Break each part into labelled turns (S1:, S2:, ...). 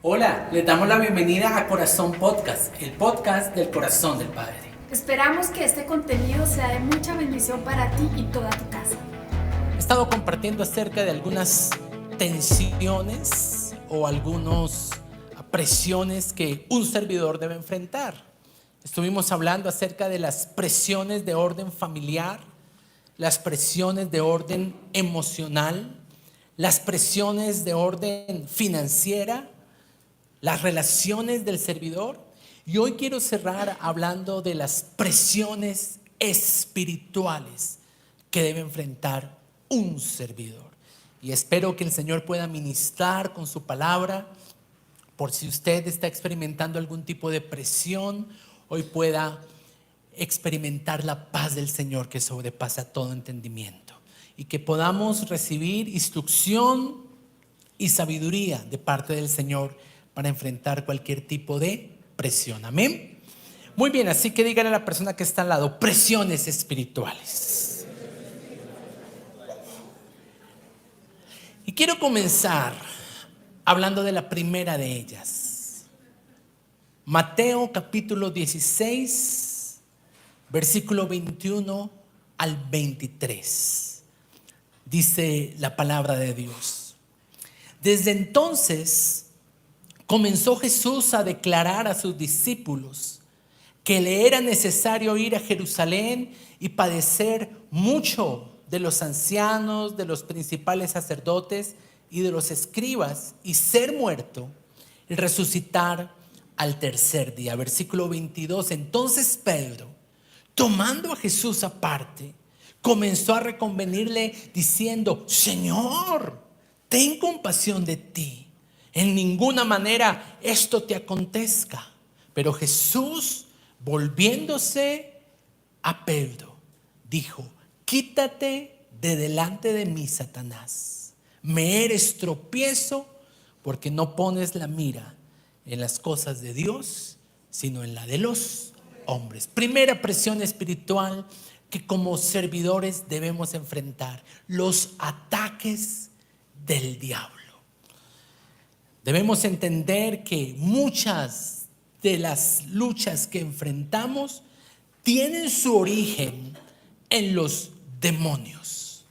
S1: Hola, les damos la bienvenida a Corazón Podcast, el podcast del corazón del Padre.
S2: Esperamos que este contenido sea de mucha bendición para ti y toda tu casa.
S1: He estado compartiendo acerca de algunas tensiones o algunas presiones que un servidor debe enfrentar. Estuvimos hablando acerca de las presiones de orden familiar, las presiones de orden emocional, las presiones de orden financiera, las relaciones del servidor. Y hoy quiero cerrar hablando de las presiones espirituales que debe enfrentar un servidor. Y espero que el Señor pueda ministrar con su palabra. Por si usted está experimentando algún tipo de presión, hoy pueda experimentar la paz del Señor que sobrepasa todo entendimiento. Y que podamos recibir instrucción y sabiduría de parte del Señor para enfrentar cualquier tipo de presión. Amén. Muy bien, así que díganle a la persona que está al lado: presiones espirituales. Y quiero comenzar hablando de la primera de ellas. Mateo capítulo 16, versículo 21 al 23. Dice la palabra de Dios: desde entonces comenzó Jesús a declarar a sus discípulos que le era necesario ir a Jerusalén y padecer mucho de los ancianos, de los principales sacerdotes y de los escribas, y ser muerto y resucitar al tercer día. Versículo 22. Entonces Pedro, tomando a Jesús aparte, comenzó a reconvenirle diciendo: Señor, ten compasión de ti. En ninguna manera esto te acontezca. Pero Jesús, volviéndose a Pedro, dijo: quítate de delante de mí, Satanás. Me eres tropiezo porque no pones la mira en las cosas de Dios, sino en la de los hombres. Primera presión espiritual que como servidores debemos enfrentar: los ataques del diablo. Debemos entender que muchas de las luchas que enfrentamos tienen su origen en los demonios.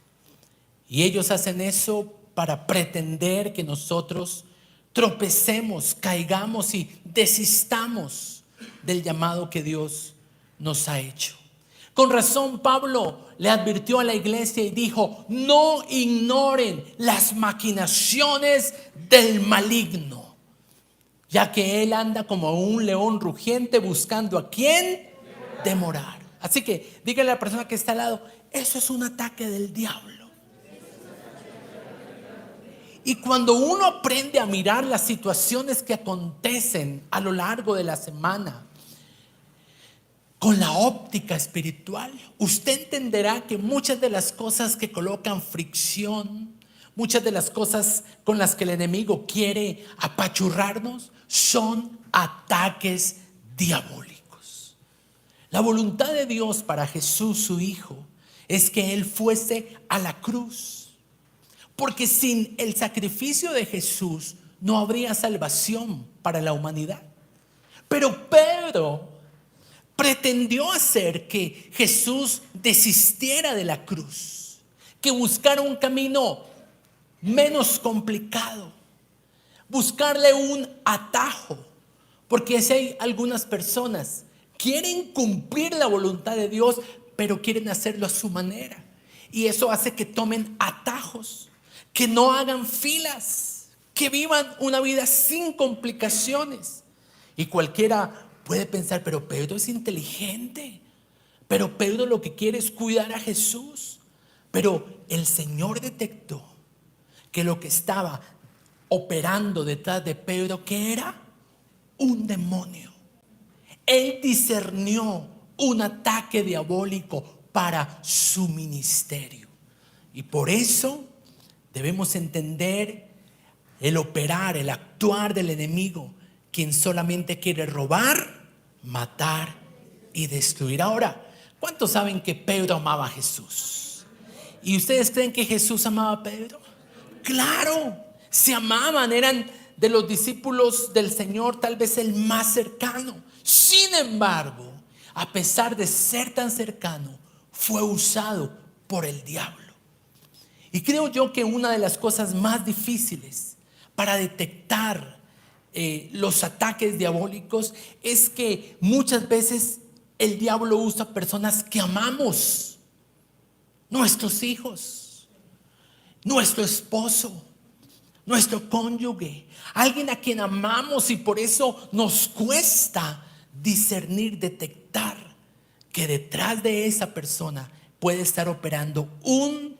S1: Y ellos hacen eso para pretender que nosotros tropecemos, caigamos y desistamos del llamado que Dios nos ha hecho. Con razón, Pablo le advirtió a la iglesia y dijo: no ignoren las maquinaciones del maligno, ya que él anda como un león rugiente buscando a quien devorar. Así que dígale a la persona que está al lado: eso es un ataque del diablo. Y cuando uno aprende a mirar las situaciones que acontecen a lo largo de la semana con la óptica espiritual, usted entenderá que muchas de las cosas que colocan fricción, muchas de las cosas con las que el enemigo quiere apachurrarnos, son ataques diabólicos. La voluntad de Dios para Jesús, su Hijo, es que Él fuese a la cruz, porque sin el sacrificio de Jesús no habría salvación para la humanidad. Pero Pedro pretendió hacer que Jesús desistiera de la cruz, que buscara un camino menos complicado, buscarle un atajo, porque si hay algunas personas quieren cumplir la voluntad de Dios, pero quieren hacerlo a su manera, y eso hace que tomen atajos, que no hagan filas, que vivan una vida sin complicaciones. Y cualquiera puede pensar: pero Pedro es inteligente, pero Pedro lo que quiere es cuidar a Jesús. Pero el Señor detectó que lo que estaba operando detrás de Pedro, ¿qué era? Un demonio. Él discernió un ataque diabólico para su ministerio. Y por eso debemos entender el operar, el actuar del enemigo, quien solamente quiere robar, matar y destruir. Ahora, ¿cuántos saben que Pedro amaba a Jesús? ¿Y ustedes creen que Jesús amaba a Pedro? Claro, se amaban, eran de los discípulos del Señor, tal vez el más cercano. Sin embargo, a pesar de ser tan cercano, fue usado por el diablo. Y creo yo que una de las cosas más difíciles para detectar los ataques diabólicos es que muchas veces el diablo usa personas que amamos, nuestros hijos, nuestro esposo, nuestro cónyuge, alguien a quien amamos, y por eso nos cuesta discernir, detectar que detrás de esa persona puede estar operando un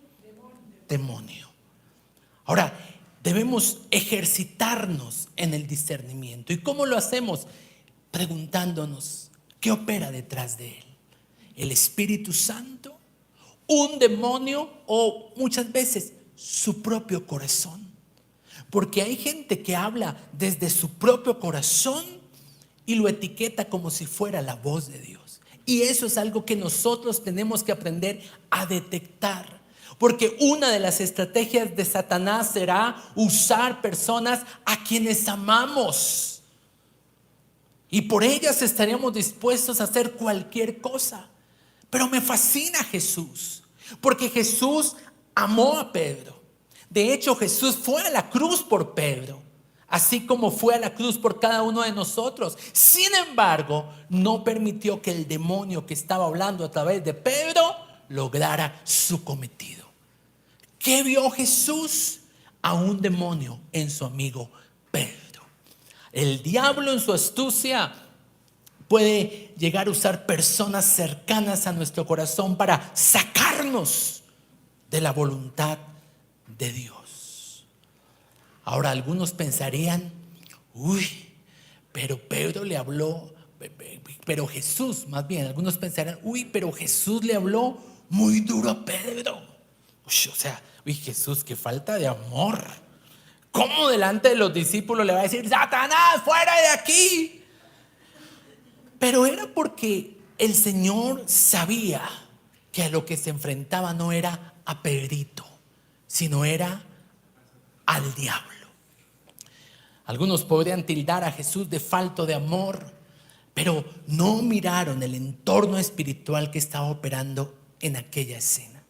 S1: demonio. Ahora, debemos ejercitarnos en el discernimiento. ¿Y cómo lo hacemos? Preguntándonos, ¿qué opera detrás de él? ¿El Espíritu Santo? ¿Un demonio? ¿O muchas veces su propio corazón? Porque hay gente que habla desde su propio corazón y lo etiqueta como si fuera la voz de Dios. Y eso es algo que nosotros tenemos que aprender a detectar. Porque una de las estrategias de Satanás será usar personas a quienes amamos. Y por ellas estaríamos dispuestos a hacer cualquier cosa. Pero me fascina Jesús, porque Jesús amó a Pedro. De hecho, Jesús fue a la cruz por Pedro, así como fue a la cruz por cada uno de nosotros. Sin embargo, no permitió que el demonio que estaba hablando a través de Pedro lograra su cometido. ¿Qué vio Jesús? A un demonio en su amigo Pedro. El diablo, en su astucia, puede llegar a usar personas cercanas a nuestro corazón para sacarnos de la voluntad de Dios. Ahora, algunos pensarían, pero Pedro le habló, pero Jesús, más bien, algunos pensarían, pero Jesús le habló muy duro a Pedro. Jesús, qué falta de amor. ¿Cómo delante de los discípulos le va a decir, Satanás, fuera de aquí? Pero era porque el Señor sabía que a lo que se enfrentaba no era a Pedrito, sino era al diablo. Algunos podrían tildar a Jesús de falto de amor, pero no miraron el entorno espiritual que estaba operando en aquella escena.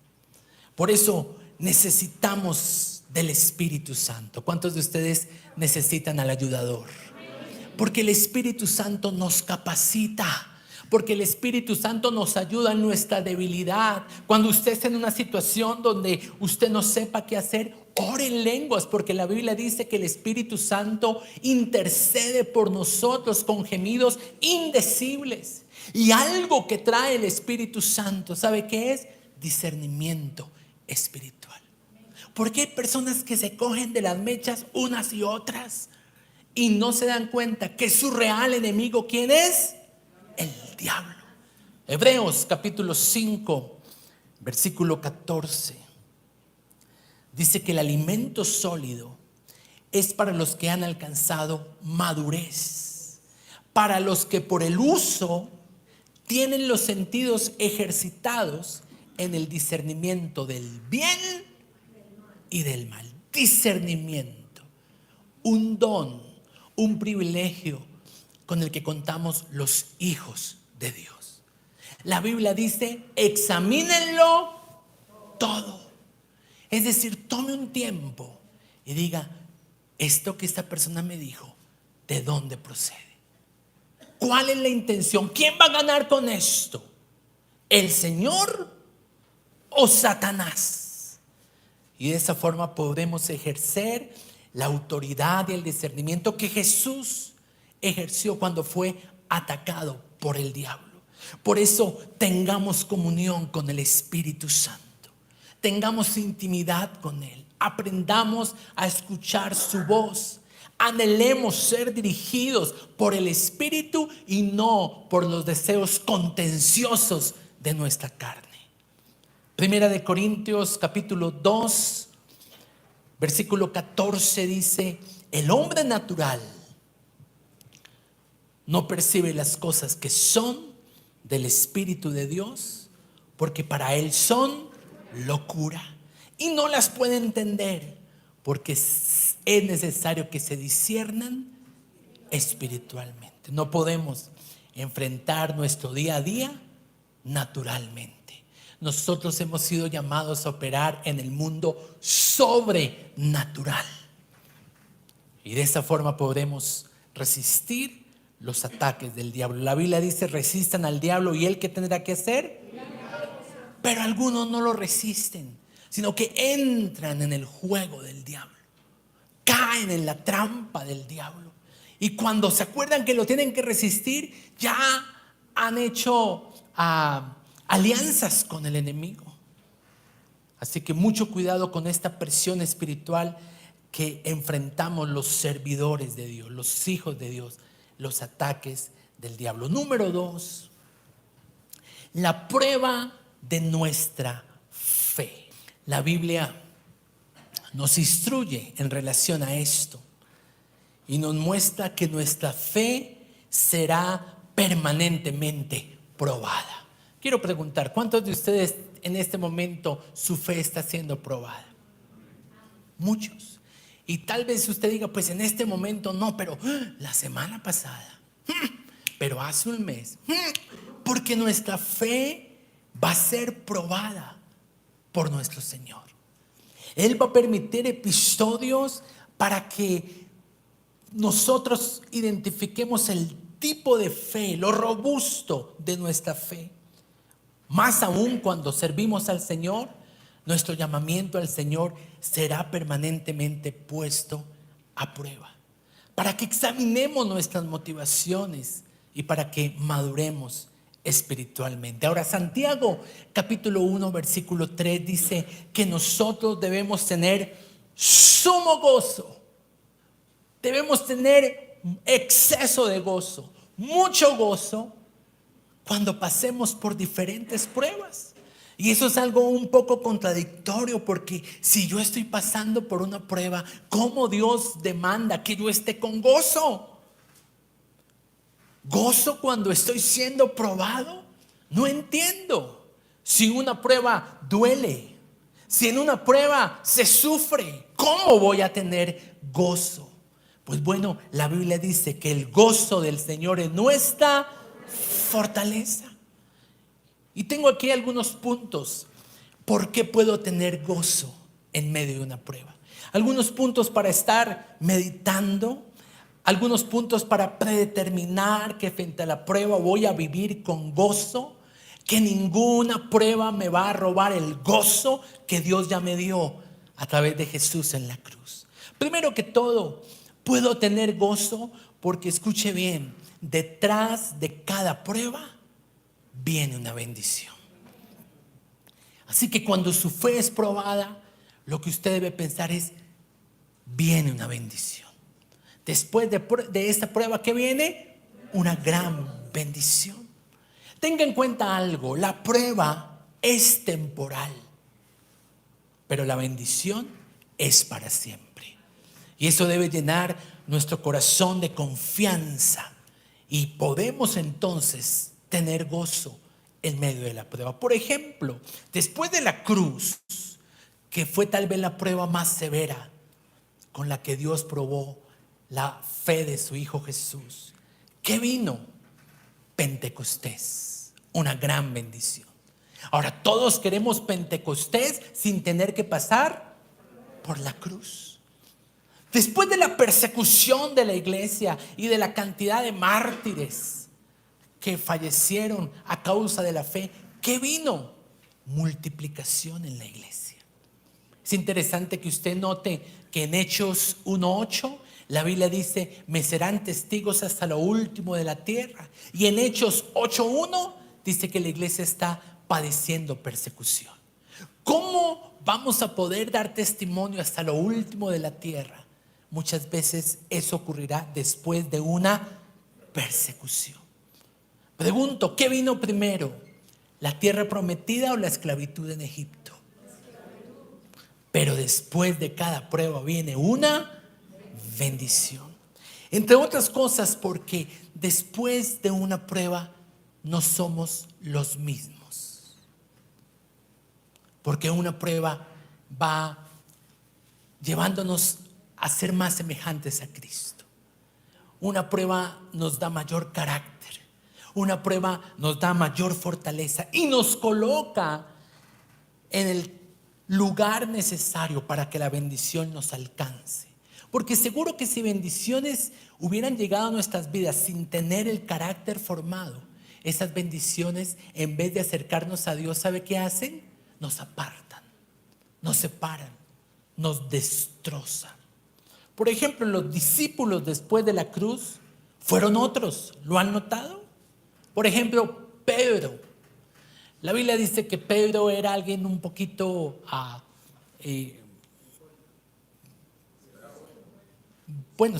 S1: Por eso necesitamos del Espíritu Santo. ¿Cuántos de ustedes necesitan al ayudador? Porque el Espíritu Santo nos capacita. Porque el Espíritu Santo nos ayuda en nuestra debilidad. Cuando usted está en una situación donde usted no sepa qué hacer, ore en lenguas, porque la Biblia dice que el Espíritu Santo intercede por nosotros con gemidos indecibles. Y algo que trae el Espíritu Santo, ¿sabe qué es? Discernimiento espiritual. Porque hay personas que se cogen de las mechas unas y otras y no se dan cuenta que su real enemigo, ¿quién es? El diablo. Hebreos capítulo 5 versículo 14 dice que el alimento sólido es para los que han alcanzado madurez, para los que por el uso tienen los sentidos ejercitados en el discernimiento del bien y del mal. Discernimiento, un don, un privilegio con el que contamos los hijos de Dios. La Biblia dice, examínenlo todo. Es decir, tome un tiempo y diga, esto que esta persona me dijo, ¿de dónde procede? ¿Cuál es la intención? ¿Quién va a ganar con esto? ¿El Señor o Satanás? Y de esa forma podemos ejercer la autoridad y el discernimiento que Jesús ejerció cuando fue atacado por el diablo. Por eso tengamos comunión con el Espíritu Santo. Tengamos intimidad con Él. Aprendamos a escuchar su voz. Anhelemos ser dirigidos por el Espíritu y no por los deseos contenciosos de nuestra carne. Primera de Corintios capítulo 2 versículo 14 dice, el hombre natural no percibe las cosas que son del Espíritu de Dios, porque para él son locura y no las puede entender, porque es necesario que se disciernan espiritualmente. No podemos enfrentar nuestro día a día naturalmente. Nosotros hemos sido llamados a operar en el mundo sobrenatural. Y de esa forma podremos resistir los ataques del diablo. La Biblia dice: resistan al diablo y él, ¿qué tendrá que hacer? Pero algunos no lo resisten, sino que entran en el juego del diablo, caen en la trampa del diablo. Y cuando se acuerdan que lo tienen que resistir, ya han hecho alianzas con el enemigo. Así que mucho cuidado con esta presión espiritual que enfrentamos los servidores de Dios, los hijos de Dios, los ataques del diablo. Número 2, la prueba de nuestra fe. La Biblia nos instruye en relación a esto y nos muestra que nuestra fe será permanentemente probada. Quiero preguntar, ¿cuántos de ustedes en este momento su fe está siendo probada? Muchos. Y tal vez usted diga, pues en este momento no, pero la semana pasada, pero hace un mes, porque nuestra fe va a ser probada por nuestro Señor. Él va a permitir episodios para que nosotros identifiquemos el tipo de fe, lo robusto de nuestra fe. Más aún cuando servimos al Señor, nuestro llamamiento al Señor será permanentemente puesto a prueba, para que examinemos nuestras motivaciones y para que maduremos espiritualmente. Ahora, Santiago capítulo 1 versículo 3 dice que nosotros debemos tener sumo gozo, debemos tener exceso de gozo, mucho gozo cuando pasemos por diferentes pruebas. Y eso es algo un poco contradictorio, porque si yo estoy pasando por una prueba, ¿cómo Dios demanda que yo esté con gozo? ¿Gozo cuando estoy siendo probado? No entiendo. Si una prueba duele, si en una prueba se sufre, ¿cómo voy a tener gozo? Pues bueno, la Biblia dice que el gozo del Señor es nuestra fortaleza. Y tengo aquí algunos puntos por qué puedo tener gozo en medio de una prueba. Algunos puntos para estar meditando, algunos puntos para predeterminar que frente a la prueba voy a vivir con gozo, que ninguna prueba me va a robar el gozo que Dios ya me dio a través de Jesús en la cruz. Primero que todo, puedo tener gozo porque, escuche bien, detrás de cada prueba viene una bendición. Así que cuando su fe es probada, lo que usted debe pensar es: viene una bendición. Después de esta prueba, ¿qué viene? Una gran bendición. Tenga en cuenta algo: la prueba es temporal, pero la bendición es para siempre. Y eso debe llenar nuestro corazón de confianza, y podemos entonces tener gozo en medio de la prueba. Por ejemplo, después de la cruz, que fue tal vez la prueba más severa con la que Dios probó la fe de su Hijo Jesús, ¿qué vino? Pentecostés, una gran bendición. Ahora todos queremos Pentecostés sin tener que pasar por la cruz. Después de la persecución de la iglesia y de la cantidad de mártires que fallecieron a causa de la fe, ¿qué vino? Multiplicación en la iglesia. Es interesante que usted note que en Hechos 1:8 la Biblia dice: me serán testigos hasta lo último de la tierra. Y en Hechos 8:1 dice que la iglesia está padeciendo persecución. ¿Cómo vamos a poder dar testimonio hasta lo último de la tierra? Muchas veces eso ocurrirá después de una persecución. Pregunto, ¿qué vino primero? ¿La tierra prometida o la esclavitud en Egipto? Pero después de cada prueba viene una bendición. Entre otras cosas porque después de una prueba no somos los mismos. Porque una prueba va llevándonos a ser más semejantes a Cristo. Una prueba nos da mayor carácter. Una prueba nos da mayor fortaleza y nos coloca en el lugar necesario para que la bendición nos alcance. Porque seguro que si bendiciones hubieran llegado a nuestras vidas sin tener el carácter formado, esas bendiciones, en vez de acercarnos a Dios, ¿sabe qué hacen? Nos apartan, nos separan, nos destrozan. Por ejemplo, los discípulos después de la cruz fueron otros. ¿Lo han notado? Por ejemplo, Pedro. La Biblia dice que Pedro era alguien un poquito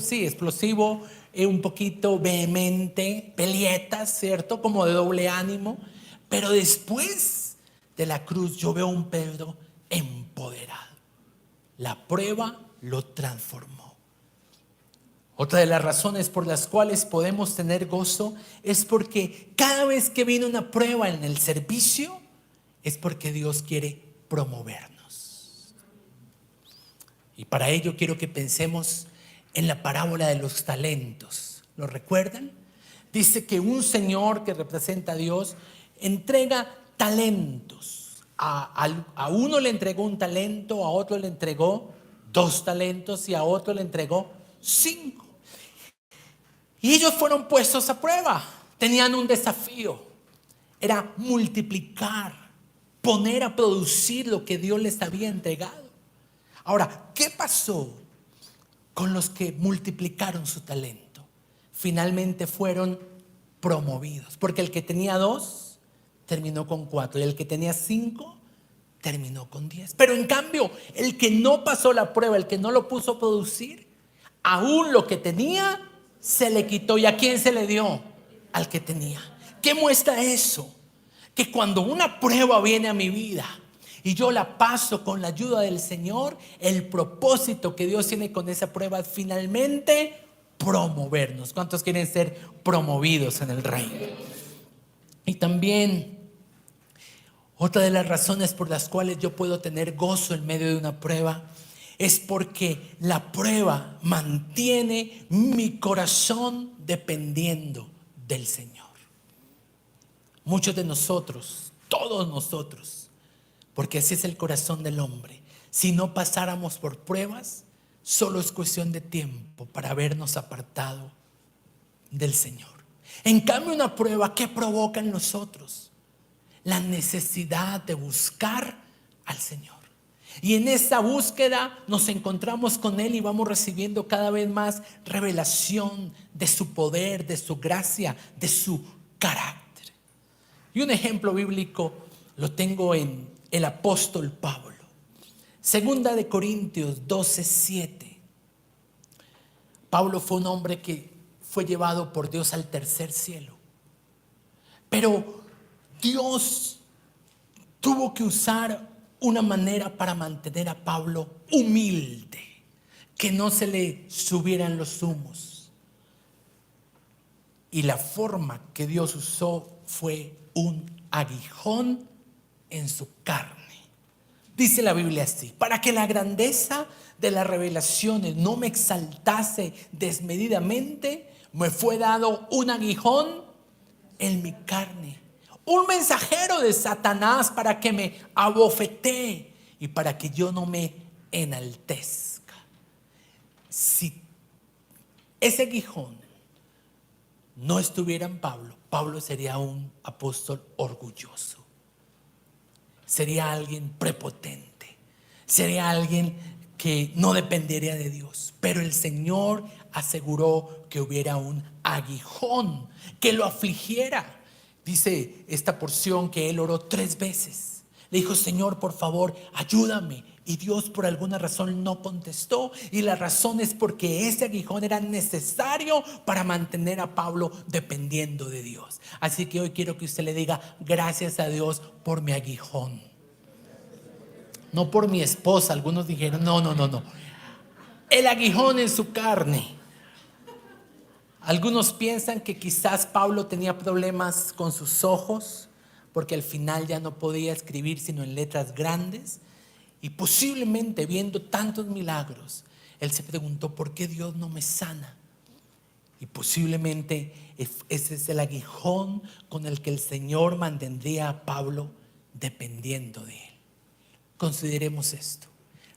S1: explosivo, un poquito vehemente, pelietas, ¿cierto? Como de doble ánimo. Pero después de la cruz yo veo a un Pedro empoderado. La prueba lo transformó. Otra de las razones por las cuales podemos tener gozo es porque cada vez que viene una prueba en el servicio, es porque Dios quiere promovernos. Y para ello quiero que pensemos en la parábola de los talentos. ¿Lo recuerdan? Dice que un señor que representa a Dios entrega talentos. A uno le entregó un talento, a otro le entregó 2 talentos y a otro le entregó 5. Y ellos fueron puestos a prueba. Tenían un desafío. Era multiplicar, poner a producir lo que Dios les había entregado. Ahora, ¿qué pasó con los que multiplicaron su talento? Finalmente fueron promovidos. Porque el que tenía 2 terminó con 4 y el que tenía 5 terminó con 10. Pero en cambio, el que no pasó la prueba, el que no lo puso a producir, aún lo que tenía se le quitó. ¿Y a quién se le dio? Al que tenía. ¿Qué muestra eso? Que cuando una prueba viene a mi vida y yo la paso con la ayuda del Señor, el propósito que Dios tiene con esa prueba es finalmente promovernos. ¿Cuántos quieren ser promovidos en el reino? Y también otra de las razones por las cuales yo puedo tener gozo en medio de una prueba es porque la prueba mantiene mi corazón dependiendo del Señor. Muchos de nosotros, todos nosotros, porque así es el corazón del hombre, si no pasáramos por pruebas, solo es cuestión de tiempo para habernos apartado del Señor. En cambio, una prueba, ¿qué provoca en nosotros? La necesidad de buscar al Señor. Y en esa búsqueda nos encontramos con Él y vamos recibiendo cada vez más revelación de su poder, de su gracia, de su carácter. Y un ejemplo bíblico lo tengo en el apóstol Pablo. Segunda de Corintios 12:7. Pablo fue un hombre que fue llevado por Dios al tercer cielo. Pero Dios tuvo que usar una manera para mantener a Pablo humilde, que no se le subieran los humos. Y la forma que Dios usó fue un aguijón en su carne. Dice la Biblia así: para que la grandeza de las revelaciones no me exaltase desmedidamente, me fue dado un aguijón en mi carne, un mensajero de Satanás para que me abofetee y para que yo no me enaltezca. Si ese aguijón no estuviera en Pablo, Pablo sería un apóstol orgulloso, sería alguien prepotente, sería alguien que no dependería de Dios. Pero el Señor aseguró que hubiera un aguijón que lo afligiera. Dice esta porción que él oró 3 veces. Le dijo: Señor, por favor, ayúdame. Y Dios por alguna razón no contestó. Y la razón es porque ese aguijón era necesario para mantener a Pablo dependiendo de Dios. Así que hoy quiero que usted le diga: gracias a Dios por mi aguijón. No por mi esposa. Algunos dijeron: no. El aguijón en su carne. Algunos piensan que quizás Pablo tenía problemas con sus ojos, porque al final ya no podía escribir sino en letras grandes. Y posiblemente viendo tantos milagros, él se preguntó, ¿por qué Dios no me sana? Y posiblemente ese es el aguijón con el que el Señor mantendría a Pablo dependiendo de él. Consideremos esto.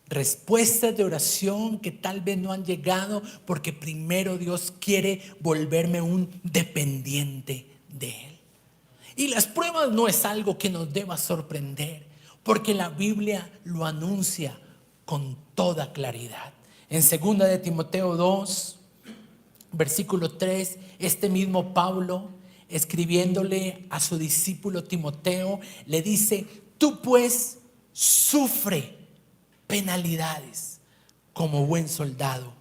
S1: Respuestas de oración que tal vez no han llegado porque primero Dios quiere volverme un dependiente de él. Y las pruebas no es algo que nos deba sorprender, porque la Biblia lo anuncia con toda claridad. En 2 de Timoteo 2, versículo 3, este mismo Pablo, escribiéndole a su discípulo Timoteo, le dice: tú pues sufre penalidades como buen soldado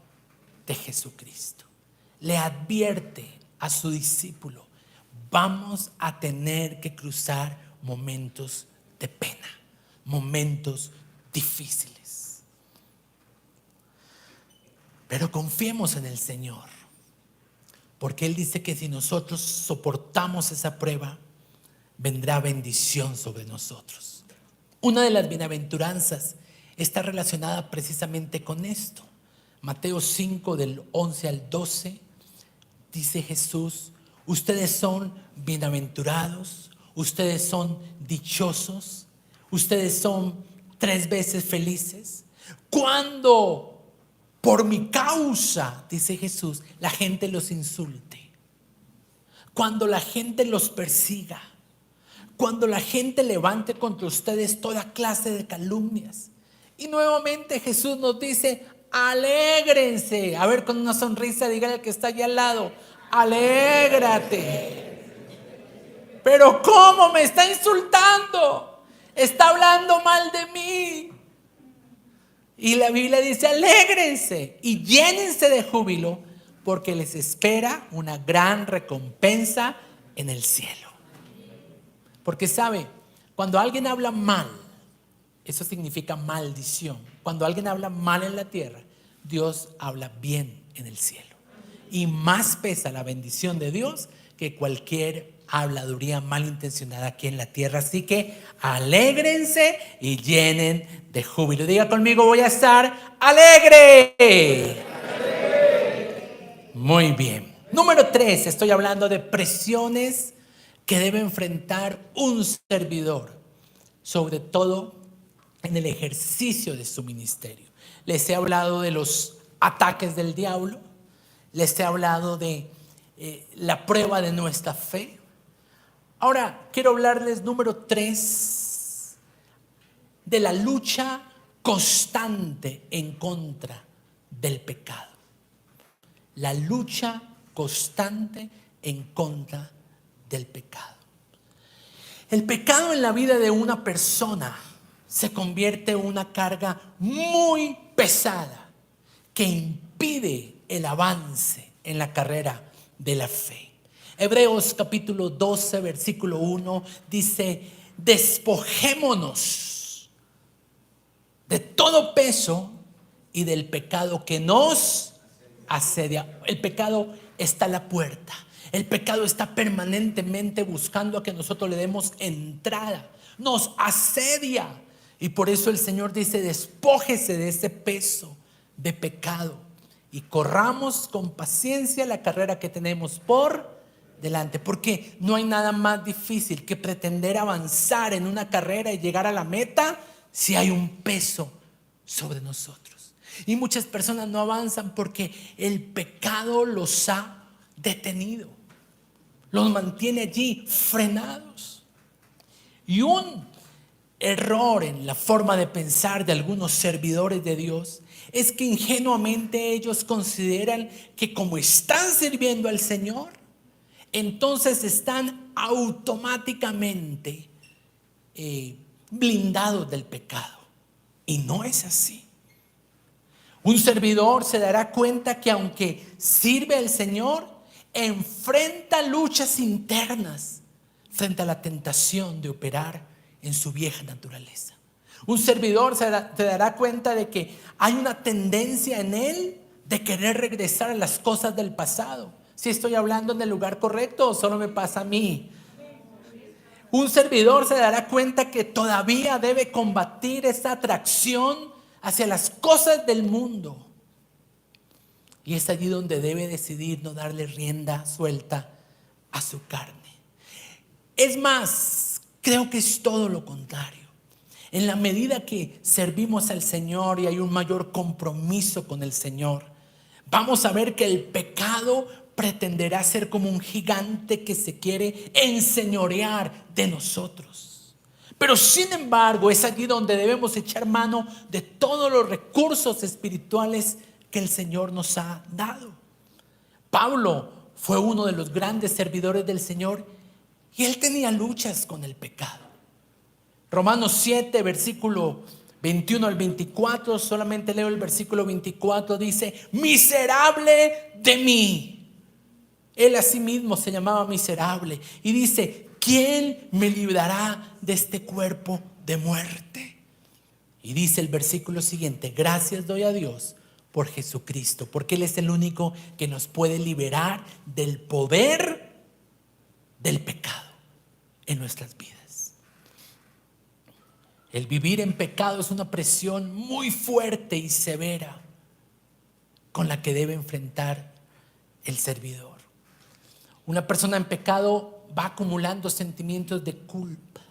S1: de Jesucristo. Le advierte a su discípulo: vamos a tener que cruzar momentos de pena, momentos difíciles. Pero confiemos en el Señor, porque Él dice que si nosotros soportamos esa prueba, vendrá bendición sobre nosotros. Una de las bienaventuranzas está relacionada precisamente con esto. Mateo 5 del 11 al 12 dice Jesús: ustedes son bienaventurados, ustedes son dichosos, ustedes son 3 veces felices cuando por mi causa, dice Jesús, la gente los insulte, cuando la gente los persiga, cuando la gente levante contra ustedes toda clase de calumnias. Y nuevamente Jesús nos dice: alégrense. A ver, con una sonrisa dígale al que está allá al lado: alégrate. Pero ¿cómo me está insultando? Está hablando mal de mí. Y la Biblia dice: alégrense y llénense de júbilo, porque les espera una gran recompensa en el cielo. Porque sabe, cuando alguien habla mal, eso significa maldición. Cuando alguien habla mal en la tierra, Dios habla bien en el cielo. Y más pesa la bendición de Dios que cualquier habladuría malintencionada aquí en la tierra. Así que alégrense y llenen de júbilo. Diga conmigo: voy a estar alegre. Muy bien. Número 3, estoy hablando de presiones que debe enfrentar un servidor, sobre todo en el ejercicio de su ministerio. Les he hablado de los ataques del diablo, les he hablado de la prueba de nuestra fe. Ahora quiero hablarles, número 3, de la lucha constante en contra del pecado. La lucha constante en contra del pecado. El pecado en la vida de una persona se convierte en una carga muy pesada que impide el avance en la carrera de la fe. Hebreos capítulo 12 versículo 1 dice: despojémonos de todo peso y del pecado que nos asedia. El pecado está a la puerta. El pecado está permanentemente buscando a que nosotros le demos entrada. Nos asedia. Y por eso el Señor dice: despójese de ese peso de pecado y corramos con paciencia la carrera que tenemos por delante. Porque no hay nada más difícil que pretender avanzar en una carrera y llegar a la meta si hay un peso sobre nosotros. Y muchas personas no avanzan porque el pecado los ha detenido, los mantiene allí frenados. Y un error en la forma de pensar de algunos servidores de Dios es que ingenuamente ellos consideran que como están sirviendo al Señor, entonces están automáticamente blindados del pecado. Y no es así. Un servidor se dará cuenta que aunque sirve al Señor, enfrenta luchas internas frente a la tentación de operar en su vieja naturaleza. Un servidor se dará cuenta de que hay una tendencia en él de querer regresar a las cosas del pasado. ¿Si estoy hablando en el lugar correcto o solo me pasa a mí? un servidor se dará cuenta que todavía debe combatir esa atracción hacia las cosas del mundo. Y es allí donde debe decidir no darle rienda suelta a su carne. Es más, creo que es todo lo contrario. En la medida que servimos al Señor y hay un mayor compromiso con el Señor, vamos a ver que el pecado pretenderá ser como un gigante que se quiere enseñorear de nosotros. Pero sin embargo, es allí donde debemos echar mano de todos los recursos espirituales que el Señor nos ha dado. Pablo fue uno de los grandes servidores del Señor y él tenía luchas con el pecado. Romanos 7, versículo 21 al 24, solamente leo el versículo 24, dice: miserable de mí. Él a sí mismo se llamaba miserable y dice: ¿quién me librará de este cuerpo de muerte? Y dice el versículo siguiente: gracias doy a Dios por Jesucristo, porque Él es el único que nos puede liberar del poder del pecado en nuestras vidas. El vivir en pecado es una presión muy fuerte y severa con la que debe enfrentar el servidor. Una persona en pecado va acumulando sentimientos de culpa,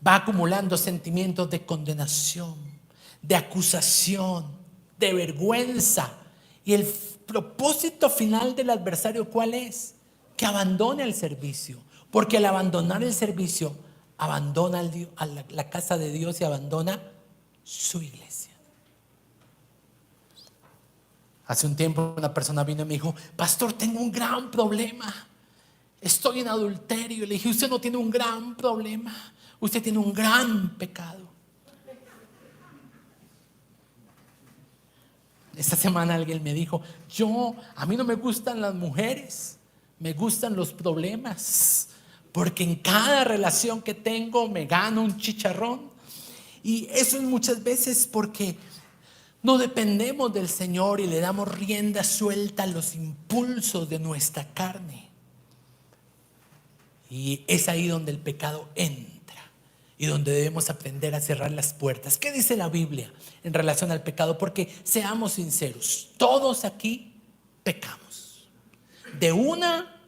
S1: va acumulando sentimientos de condenación, de acusación, de vergüenza. Y el propósito final del adversario, ¿cuál es? Que abandone el servicio, porque al abandonar el servicio abandona a la casa de Dios y abandona su iglesia. Hace un tiempo una persona vino y me dijo: pastor, tengo un gran problema, estoy en adulterio. Le dije: usted no tiene un gran problema, usted tiene un gran pecado. Esta semana alguien me dijo: a mí no me gustan las mujeres, me gustan los problemas, porque en cada relación que tengo me gano un chicharrón. Y eso es muchas veces porque no dependemos del Señor y le damos rienda suelta a los impulsos de nuestra carne. Y es ahí donde el pecado entra y donde debemos aprender a cerrar las puertas. ¿Qué dice la Biblia en relación al pecado? Porque seamos sinceros, todos aquí pecamos de una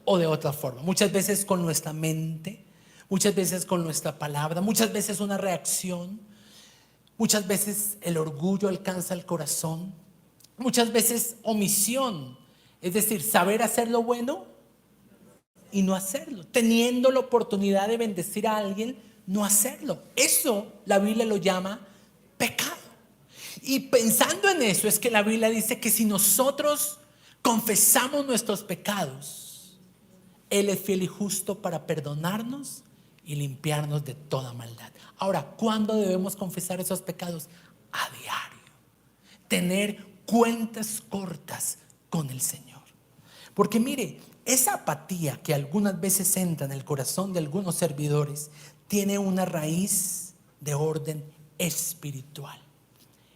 S1: o de otra forma, muchas veces con nuestra mente, muchas veces con nuestra palabra, muchas veces una reacción, muchas veces el orgullo alcanza el corazón, muchas veces omisión, es decir, saber hacer lo bueno y no hacerlo, teniendo la oportunidad de bendecir a alguien, no hacerlo. Eso la Biblia lo llama pecado. Y pensando en eso es que la Biblia dice que si nosotros confesamos nuestros pecados, Él es fiel y justo para perdonarnos y limpiarnos de toda maldad. Ahora, ¿cuándo debemos confesar esos pecados? A diario. Tener cuentas cortas con el Señor. Porque mire, esa apatía que algunas veces entra en el corazón de algunos servidores tiene una raíz de orden espiritual.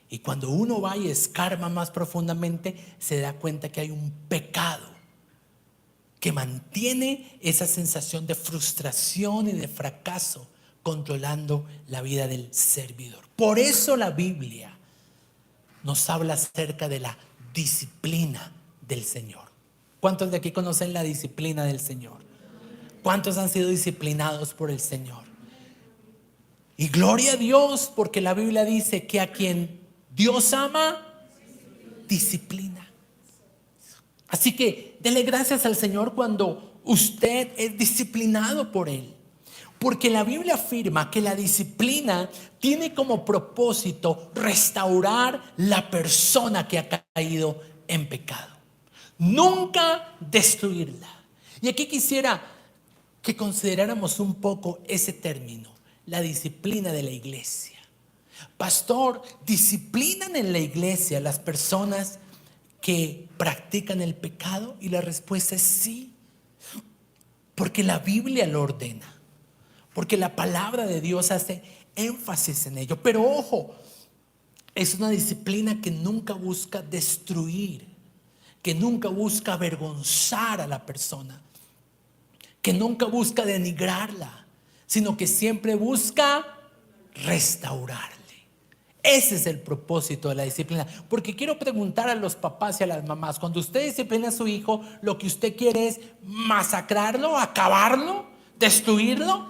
S1: Y cuando uno va y escarba más profundamente, se da cuenta que hay un pecado que mantiene esa sensación de frustración y de fracaso controlando la vida del servidor. Por eso la Biblia nos habla acerca de la disciplina del Señor. ¿Cuántos de aquí conocen la disciplina del Señor? ¿Cuántos han sido disciplinados por el Señor? Y gloria a Dios, porque la Biblia dice que a quien Dios ama, disciplina. Así que dele gracias al Señor cuando usted es disciplinado por Él. Porque la Biblia afirma que la disciplina tiene como propósito restaurar la persona que ha caído en pecado. Nunca destruirla. Y aquí quisiera que consideráramos un poco ese término, la disciplina de la iglesia. Pastor, ¿disciplinan en la iglesia las personas que practican el pecado? Y la respuesta es sí, porque la Biblia lo ordena, porque la palabra de Dios hace énfasis en ello. Pero ojo, es una disciplina que nunca busca destruir, que nunca busca avergonzar a la persona que nunca busca denigrarla, sino que siempre busca restaurarle. Ese es el propósito de la disciplina. Porque quiero preguntar a los papás y a las mamás, cuando usted disciplina a su hijo, ¿lo que usted quiere es masacrarlo, acabarlo, destruirlo?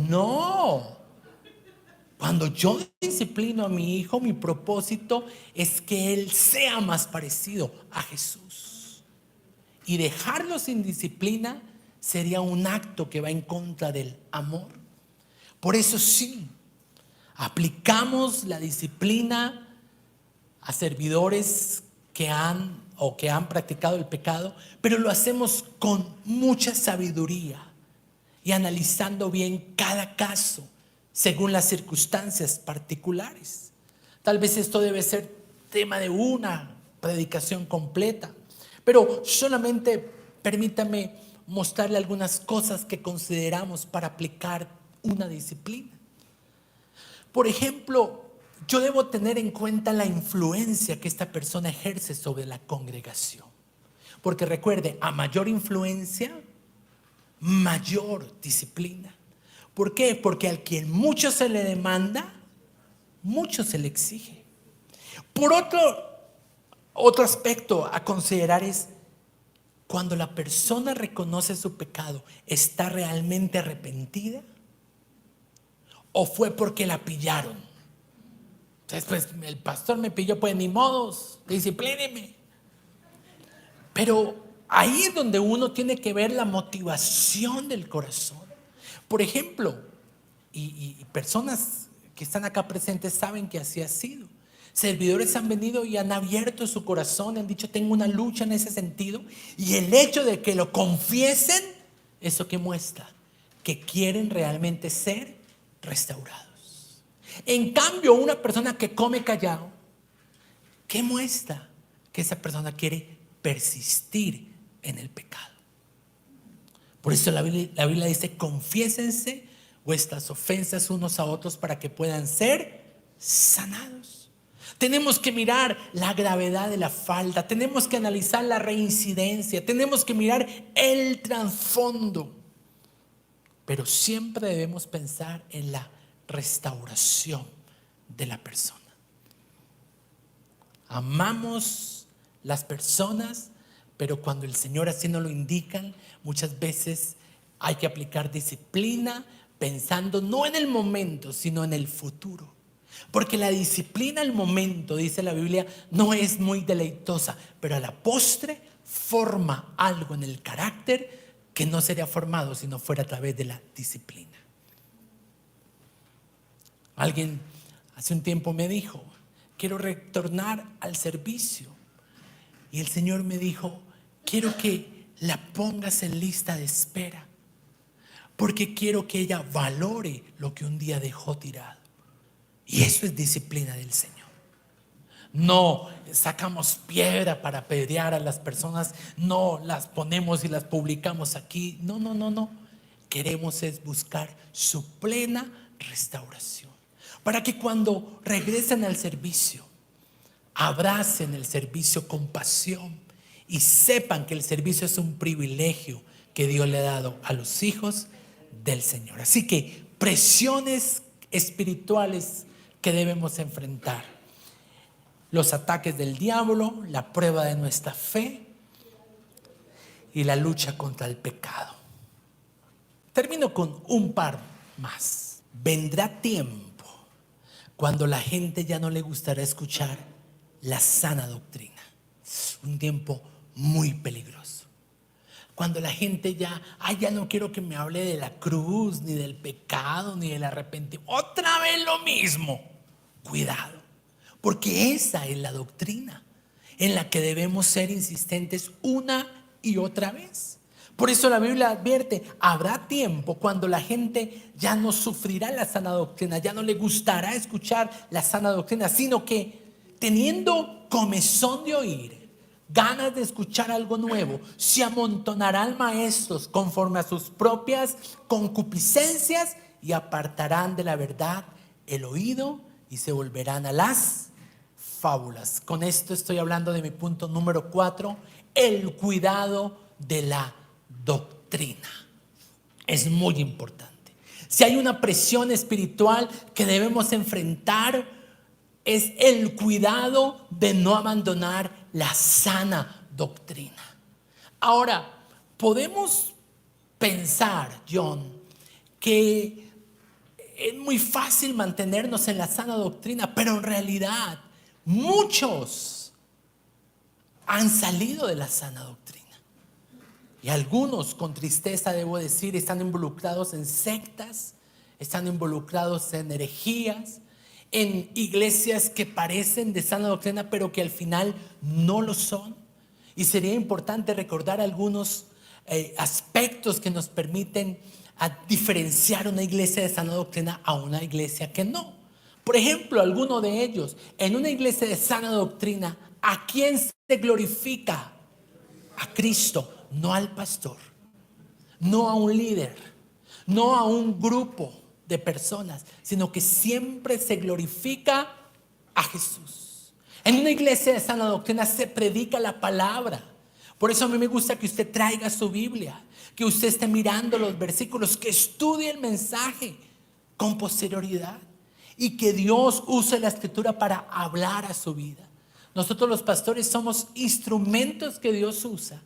S1: No. Cuando yo disciplino a mi hijo, mi propósito es que él sea más parecido a Jesús. Y dejarlo sin disciplina sería un acto que va en contra del amor. Por eso sí, aplicamos la disciplina a servidores que han practicado el pecado, pero lo hacemos con mucha sabiduría y analizando bien cada caso según las circunstancias particulares. Tal vez esto debe ser tema de una predicación completa, pero solamente permítame mostrarle algunas cosas que consideramos para aplicar una disciplina. Por ejemplo, yo debo tener en cuenta la influencia que esta persona ejerce sobre la congregación. Porque recuerde, a mayor influencia, mayor disciplina. ¿Por qué? Porque al quien mucho se le demanda, mucho se le exige. Por otro aspecto a considerar es cuando la persona reconoce su pecado, ¿está realmente arrepentida? ¿O fue porque la pillaron? Entonces, pues el pastor me pilló, pues ni modos, disciplíneme. Pero ahí es donde uno tiene que ver la motivación del corazón. Por ejemplo, y personas que están acá presentes saben que así ha sido. Servidores han venido y han abierto su corazón, han dicho, tengo una lucha en ese sentido. Y el hecho de que lo confiesen, ¿eso qué muestra? Que quieren realmente ser restaurados. En cambio, una persona que come callado, ¿qué muestra? Que esa persona quiere persistir en el pecado. Por eso la Biblia dice, confiésense vuestras ofensas unos a otros para que puedan ser sanados. Tenemos que mirar la gravedad de la falta, tenemos que analizar la reincidencia, tenemos que mirar el trasfondo. Pero siempre debemos pensar en la restauración de la persona. Amamos las personas, pero cuando el Señor así nos lo indica, muchas veces hay que aplicar disciplina pensando no en el momento, sino en el futuro. Porque la disciplina al momento, dice la Biblia, no es muy deleitosa, pero a la postre forma algo en el carácter que no sería formado si no fuera a través de la disciplina. Alguien hace un tiempo me dijo, quiero retornar al servicio. Y el Señor me dijo, quiero que la pongas en lista de espera, porque quiero que ella valore lo que un día dejó tirado. Y eso es disciplina del Señor. No sacamos piedra para apedrear a las personas, no las ponemos y las publicamos aquí. No. Queremos es buscar su plena restauración, para que cuando regresen al servicio, abracen el servicio con pasión y sepan que el servicio es un privilegio que Dios le ha dado a los hijos del Señor. Así que presiones espirituales que debemos enfrentar: los ataques del diablo, la prueba de nuestra fe y la lucha contra el pecado. Termino con un par más. Vendrá tiempo cuando la gente ya no le gustará escuchar la sana doctrina. Un tiempo muy peligroso. Cuando la gente ya no quiero que me hable de la cruz, ni del pecado, ni del arrepentimiento. Otra vez lo mismo. Cuidado, porque esa es la doctrina en la que debemos ser insistentes una y otra vez. Por eso la Biblia advierte, habrá tiempo cuando la gente ya no sufrirá la sana doctrina, ya no le gustará escuchar la sana doctrina, sino que teniendo comezón de oír, ganas de escuchar algo nuevo, se amontonarán maestros conforme a sus propias concupiscencias y apartarán de la verdad el oído y se volverán a las fábulas. Con esto estoy hablando de mi punto número 4, el cuidado de la doctrina. es muy importante. Si hay una presión espiritual que debemos enfrentar, es el cuidado de no abandonar la sana doctrina. Ahora, podemos pensar, John, que es muy fácil mantenernos en la sana doctrina, pero en realidad muchos han salido de la sana doctrina. Y algunos, con tristeza debo decir, están involucrados en sectas, están involucrados en herejías, en iglesias que parecen de sana doctrina, pero que al final no lo son. Y sería importante recordar algunos aspectos que nos permiten diferenciar una iglesia de sana doctrina a una iglesia que no. Por ejemplo, alguno de ellos, en una iglesia de sana doctrina, ¿a quién se glorifica? A Cristo, no al pastor, no a un líder, no a un grupo de personas, sino que siempre se glorifica a Jesús. En una iglesia de sana doctrina se predica la palabra. Por eso a mí me gusta que usted traiga su Biblia, que usted esté mirando los versículos, que estudie el mensaje con posterioridad y que Dios use la escritura para hablar a su vida. Nosotros los pastores somos instrumentos que Dios usa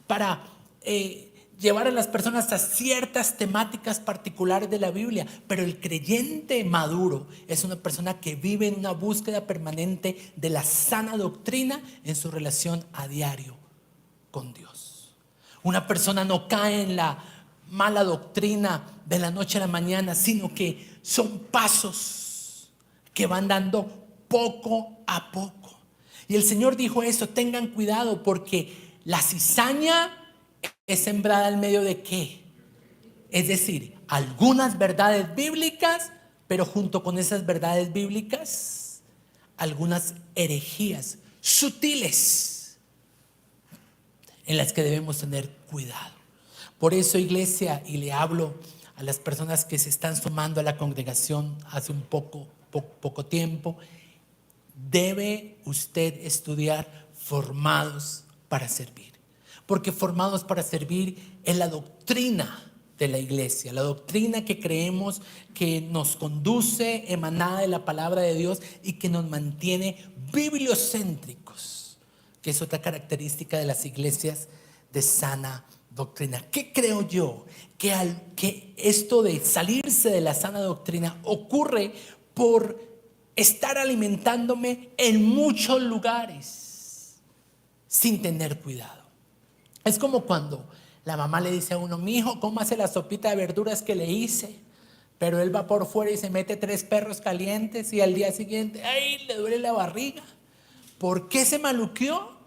S1: para llevar a las personas a ciertas temáticas particulares de la Biblia, pero el creyente maduro es una persona que vive en una búsqueda permanente de la sana doctrina en su relación a diario con Dios. Una persona no cae en la mala doctrina de la noche a la mañana, sino que son pasos que van dando poco a poco. Y el Señor dijo eso: tengan cuidado, porque la cizaña es sembrada en medio de ¿qué? Es decir, algunas verdades bíblicas, pero junto con esas verdades bíblicas, algunas herejías sutiles en las que debemos tener cuidado. Por eso, iglesia, y le hablo a las personas que se están sumando a la congregación hace un poco tiempo, debe usted estudiar formados para servir. Porque formados para servir es la doctrina de la iglesia, la doctrina que creemos que nos conduce emanada de la palabra de Dios y que nos mantiene bibliocéntricos, que es otra característica de las iglesias de sana doctrina. ¿Qué creo yo? Que esto de salirse de la sana doctrina ocurre por estar alimentándome en muchos lugares sin tener cuidado. Es como cuando la mamá le dice a uno: mi hijo, cómase la sopita de verduras que le hice, pero él va por fuera y se mete 3 perros calientes y al día siguiente, ¡ay!, le duele la barriga. ¿Por qué se maluqueó?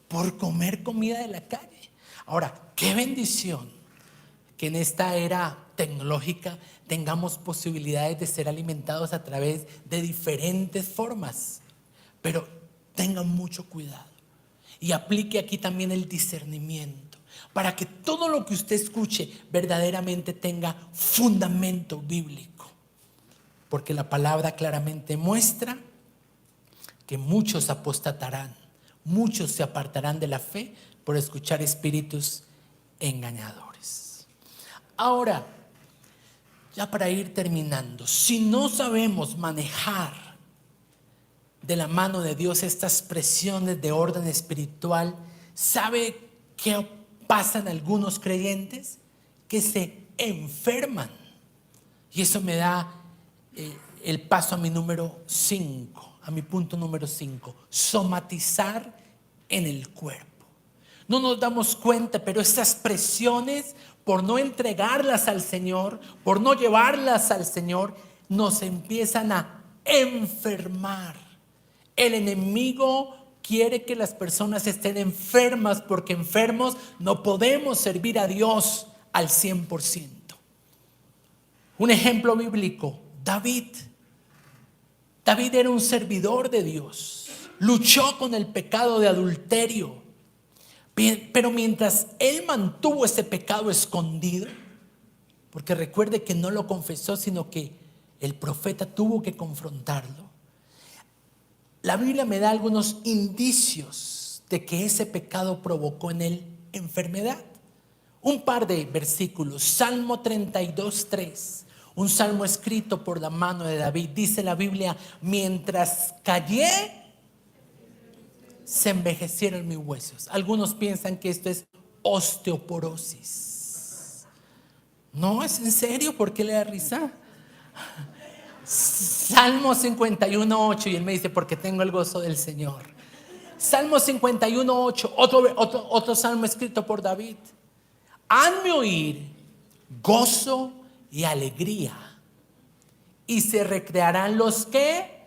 S1: Por comer comida de la calle. Ahora, qué bendición que en esta era tecnológica tengamos posibilidades de ser alimentados a través de diferentes formas, pero tengan mucho cuidado y aplique aquí también el discernimiento para que todo lo que usted escuche verdaderamente tenga fundamento bíblico, porque la palabra claramente muestra que muchos apostatarán, muchos se apartarán de la fe por escuchar espíritus engañadores. Ahora, ya para ir terminando, si no sabemos manejar de la mano de Dios estas presiones de orden espiritual, ¿sabe qué pasa en algunos creyentes? Que se enferman. Y eso me da el paso a mi número 5, a mi punto número 5, somatizar en el cuerpo. No nos damos cuenta, pero estas presiones, por no entregarlas al Señor, por no llevarlas al Señor, nos empiezan a enfermar. El enemigo quiere que las personas estén enfermas, porque enfermos no podemos servir a Dios al 100%. Un ejemplo bíblico: David era un servidor de Dios, luchó con el pecado de adulterio. Pero mientras él mantuvo ese pecado escondido, porque recuerde que no lo confesó, sino que el profeta tuvo que confrontarlo, la Biblia me da algunos indicios de que ese pecado provocó en él enfermedad. Un par de versículos. Salmo 32:3. Un salmo escrito por la mano de David. Dice la Biblia: mientras callé, se envejecieron mis huesos. Algunos piensan que esto es osteoporosis. No, es en serio. ¿Por qué le da risa? Salmo 51:8. Y él me dice: porque tengo el gozo del Señor. Salmo 51:8. Otro salmo escrito por David. Hazme oír gozo y alegría, y se recrearán los que,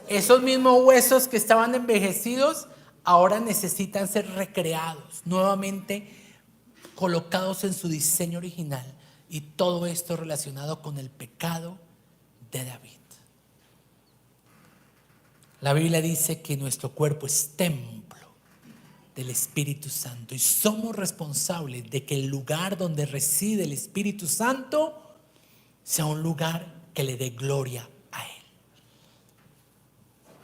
S1: esos mismos huesos que estaban envejecidos, ahora necesitan ser recreados, nuevamente colocados en su diseño original. Y todo esto relacionado con el pecado de David. La Biblia dice que nuestro cuerpo es templo del Espíritu Santo, y somos responsables de que el lugar donde reside el Espíritu Santo sea un lugar que le dé gloria a Él.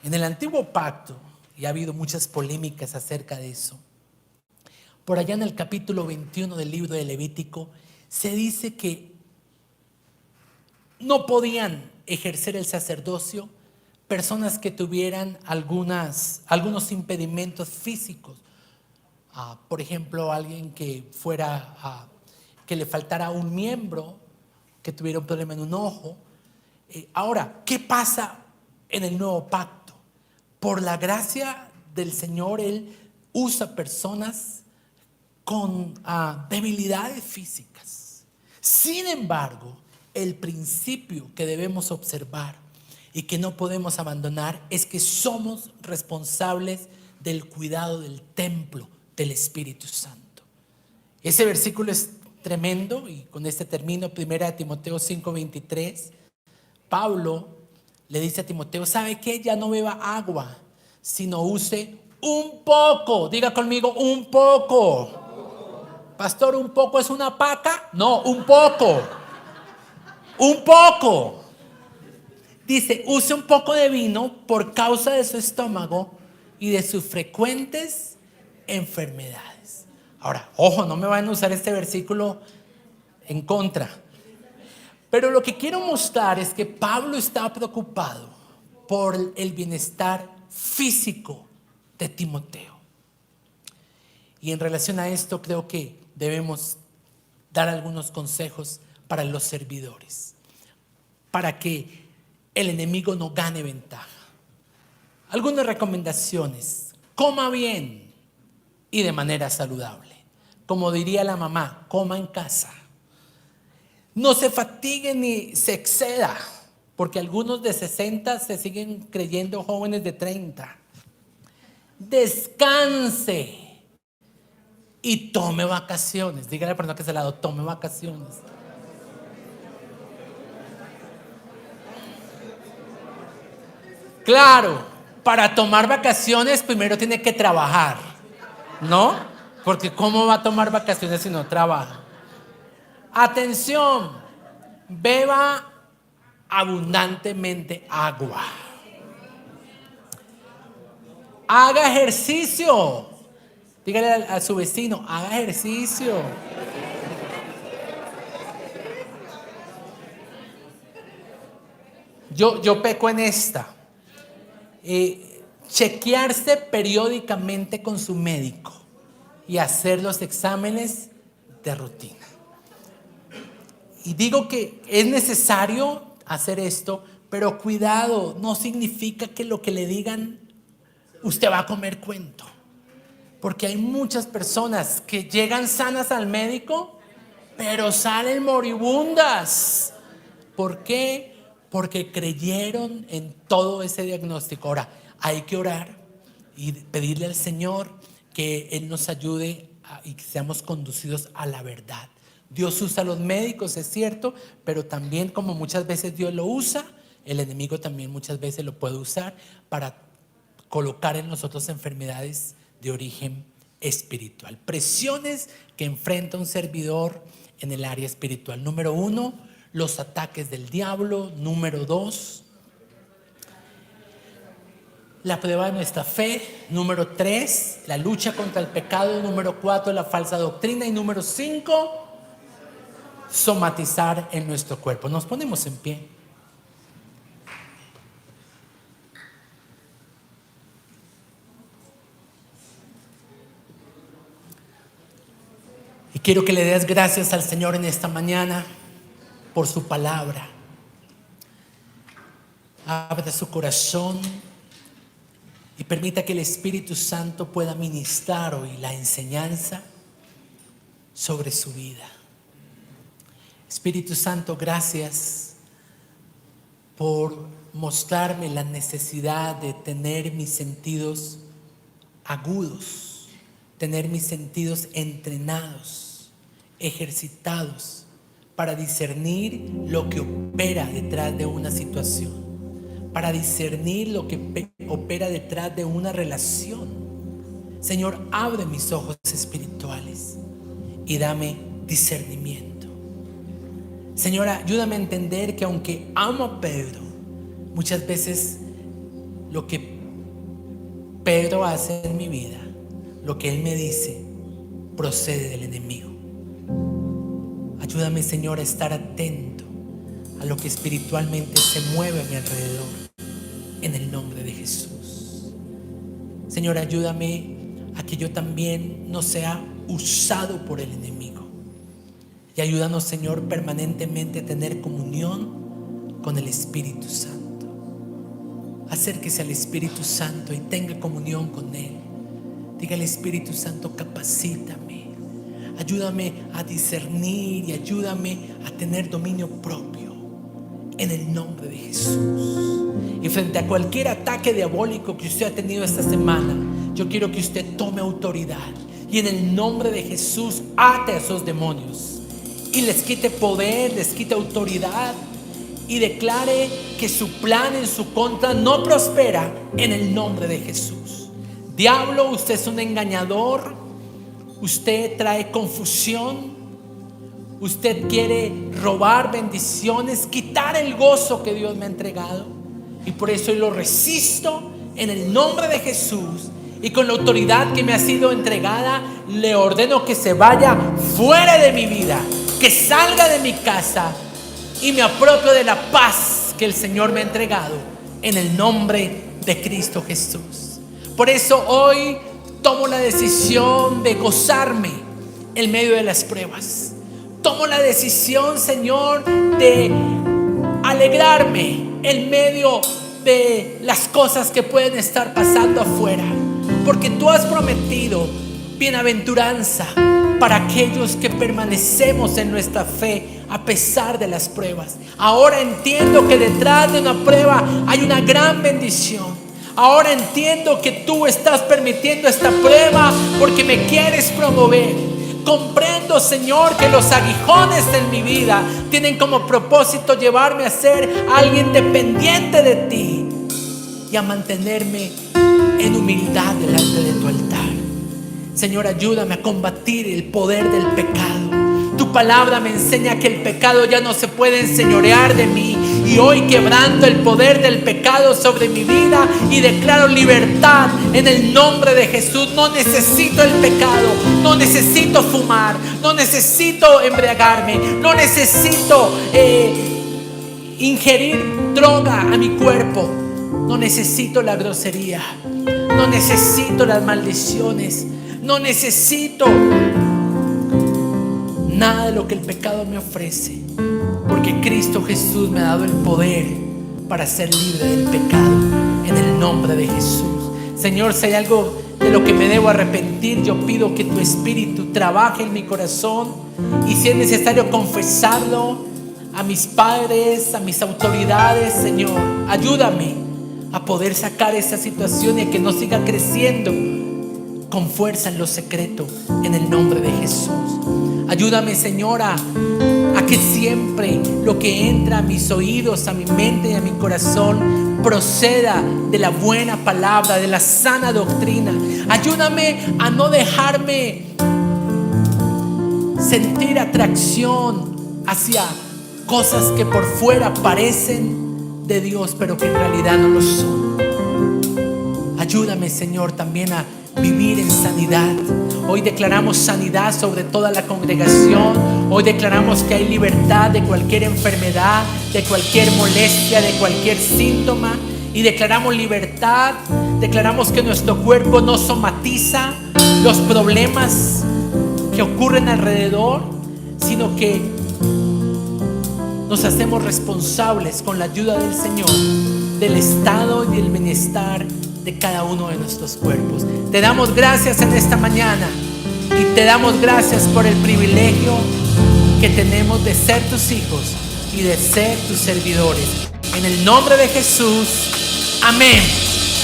S1: En el antiguo pacto, y ha habido muchas polémicas acerca de eso, por allá en el capítulo 21 del libro de Levítico, se dice que no podían ejercer el sacerdocio personas que tuvieran algunos impedimentos físicos. Por ejemplo, alguien que que le faltara un miembro, que tuviera un problema en un ojo. Ahora, ¿qué pasa en el nuevo pacto? Por la gracia del Señor, Él usa personas con debilidades físicas. Sin embargo, el principio que debemos observar y que no podemos abandonar es que somos responsables del cuidado del templo del Espíritu Santo. Ese versículo es tremendo, y con este termino. 1 Timoteo 5:23. Pablo le dice a Timoteo: ¿sabe qué? Ya no beba agua, sino use un poco. Diga conmigo: un poco. Pastor, ¿un poco es una paca? No, un poco. Un poco. Dice: use un poco de vino por causa de su estómago y de sus frecuentes enfermedades. Ahora, ojo, no me van a usar este versículo en contra. Pero lo que quiero mostrar es que Pablo estaba preocupado por el bienestar físico de Timoteo. Y en relación a esto, creo que debemos dar algunos consejos para los servidores, para que el enemigo no gane ventaja. Algunas recomendaciones: coma bien y de manera saludable. Como diría la mamá, coma en casa. No se fatigue ni se exceda, porque algunos de 60 se siguen creyendo jóvenes de 30. Descanse y tome vacaciones. Dígale a la persona que está al lado: tome vacaciones. Claro, para tomar vacaciones primero tiene que trabajar, ¿no? Porque ¿cómo va a tomar vacaciones si no trabaja? Atención, beba abundantemente agua. Haga ejercicio. Dígale a su vecino: haga ejercicio. Yo peco en esta. Chequearse periódicamente con su médico y hacer los exámenes de rutina. Y digo que es necesario hacer esto, pero cuidado, no significa que lo que le digan usted va a comer cuento. Porque hay muchas personas que llegan sanas al médico, pero salen moribundas. ¿Por qué? Porque creyeron en todo ese diagnóstico. Ahora, hay que orar y pedirle al Señor que Él nos ayude y que seamos conducidos a la verdad. Dios usa a los médicos, es cierto, pero también, como muchas veces Dios lo usa, el enemigo también muchas veces lo puede usar para colocar en nosotros enfermedades de origen espiritual. Presiones que enfrenta un servidor en el área espiritual. Número 1, los ataques del diablo. Número 2, la prueba de nuestra fe. Número 3, la lucha contra el pecado. Número 4, la falsa doctrina. Y número 5, somatizar en nuestro cuerpo. Nos ponemos en pie. Y quiero que le des gracias al Señor en esta mañana por su palabra. Abra su corazón y permita que el Espíritu Santo pueda ministrar hoy la enseñanza sobre su vida. Espíritu Santo, gracias por mostrarme la necesidad de tener mis sentidos agudos, tener mis sentidos entrenados, ejercitados para discernir lo que opera detrás de una situación, para discernir lo que opera detrás de una relación. Señor, abre mis ojos espirituales y dame discernimiento. Señor, ayúdame a entender que aunque amo a Pedro, muchas veces lo que Pedro hace en mi vida, lo que él me dice, procede del enemigo. Ayúdame, Señor, a estar atento a lo que espiritualmente se mueve a mi alrededor, en el nombre de Jesús. Señor, ayúdame a que yo también no sea usado por el enemigo. Y ayúdanos, Señor, permanentemente a tener comunión con el Espíritu Santo. Acérquese al Espíritu Santo y tenga comunión con Él. Diga al Espíritu Santo: capacítame, ayúdame a discernir y ayúdame a tener dominio propio, en el nombre de Jesús. Y frente a cualquier ataque diabólico que usted ha tenido esta semana, yo quiero que usted tome autoridad y en el nombre de Jesús ate a esos demonios y les quite poder, les quite autoridad y declare que su plan en su contra no prospera, en el nombre de Jesús. Diablo, usted es un engañador, usted trae confusión, usted quiere robar bendiciones, quitar el gozo que Dios me ha entregado, y por eso yo lo resisto en el nombre de Jesús. Y con la autoridad que me ha sido entregada, le ordeno que se vaya fuera de mi vida, que salga de mi casa y me apropio de la paz que el Señor me ha entregado, en el nombre de Cristo Jesús. Por eso hoy tomo la decisión de gozarme en medio de las pruebas. Tomo la decisión, Señor, de alegrarme en medio de las cosas que pueden estar pasando afuera, porque tú has prometido bienaventuranza para aquellos que permanecemos en nuestra fe a pesar de las pruebas. Ahora entiendo que detrás de una prueba hay una gran bendición. Ahora entiendo que tú estás permitiendo esta prueba porque me quieres promover. Comprendo, Señor, que los aguijones en mi vida tienen como propósito llevarme a ser alguien dependiente de ti y a mantenerme en humildad delante de tu altar. Señor, ayúdame a combatir el poder del pecado. Tu palabra me enseña que el pecado ya no se puede enseñorear de mí. Y hoy quebranto el poder del pecado sobre mi vida y declaro libertad en el nombre de Jesús. No necesito el pecado, no necesito fumar, no necesito embriagarme, no necesito ingerir droga a mi cuerpo, no necesito la grosería, no necesito las maldiciones, no necesito nada de lo que el pecado me ofrece, porque Cristo Jesús me ha dado el poder para ser libre del pecado, en el nombre de Jesús. Señor, si hay algo de lo que me debo arrepentir, yo pido que tu Espíritu trabaje en mi corazón, y si es necesario confesarlo a mis padres, a mis autoridades, Señor, ayúdame a poder sacar esa situación y a que no siga creciendo con fuerza en lo secreto, en el nombre de Jesús. Ayúdame, Señor, a que siempre lo que entra a mis oídos, a mi mente y a mi corazón proceda de la buena palabra, de la sana doctrina. Ayúdame a no dejarme sentir atracción hacia cosas que por fuera parecen de Dios, pero que en realidad no lo son. Ayúdame, Señor, también a vivir en sanidad. Hoy declaramos sanidad sobre toda la congregación. Hoy declaramos que hay libertad de cualquier enfermedad, de cualquier molestia, de cualquier síntoma. Y declaramos libertad. Declaramos que nuestro cuerpo no somatiza los problemas que ocurren alrededor, sino que nos hacemos responsables con la ayuda del Señor del estado y del bienestar de cada uno de nuestros cuerpos. Te damos gracias en esta mañana y te damos gracias por el privilegio que tenemos de ser tus hijos y de ser tus servidores. En el nombre de Jesús, amén.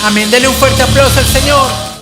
S1: Amén. Denle un fuerte aplauso al Señor.